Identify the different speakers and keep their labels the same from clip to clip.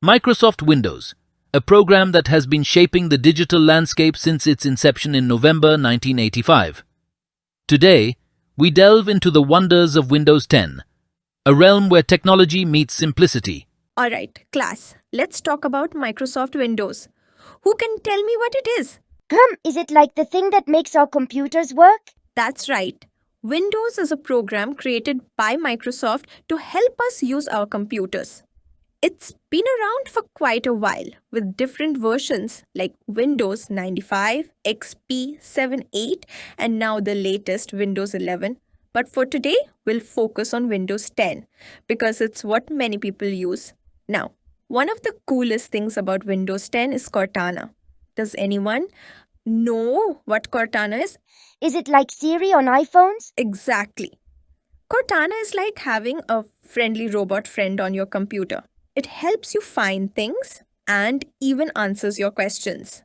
Speaker 1: Microsoft Windows, a program that has been shaping the digital landscape since its inception in November 1985. Today, we delve into the wonders of Windows 10, a realm where technology meets simplicity.
Speaker 2: Alright, class, let's talk about Microsoft Windows. Who can tell me what it is?
Speaker 3: Is it like the thing that makes our computers work?
Speaker 2: That's right. Windows is a program created by Microsoft to help us use our computers. It's been around for quite a while with different versions like Windows 95, XP, 7, 8, and now the latest Windows 11. But for today, we'll focus on Windows 10 because it's what many people use. Now, one of the coolest things about Windows 10 is Cortana. Does anyone know what Cortana is?
Speaker 3: Is it like Siri on iPhones?
Speaker 2: Exactly. Cortana is like having a friendly robot friend on your computer. It helps you find things and even answers your questions.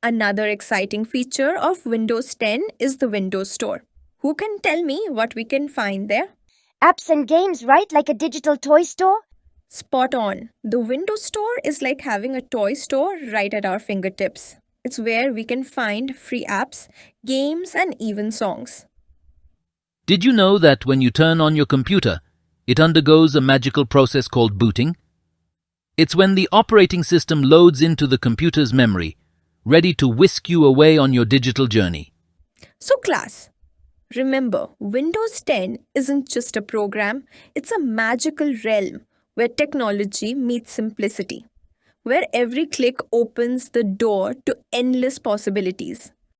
Speaker 2: Another exciting feature of Windows 10 is the Windows Store. Who can tell me what we can find there?
Speaker 3: Apps and games, right? Like a digital toy store?
Speaker 2: Spot on. The Windows Store is like having a toy store right at our fingertips. It's where we can find free apps, games, and even songs.
Speaker 1: Did you know that when you turn on your computer, it undergoes a magical process called booting? It's when the operating system loads into the computer's memory, ready to whisk you away on your digital journey.
Speaker 2: So, class, remember, Windows 10 isn't just a program, it's a magical realm where technology meets simplicity, where every click opens the door to endless possibilities.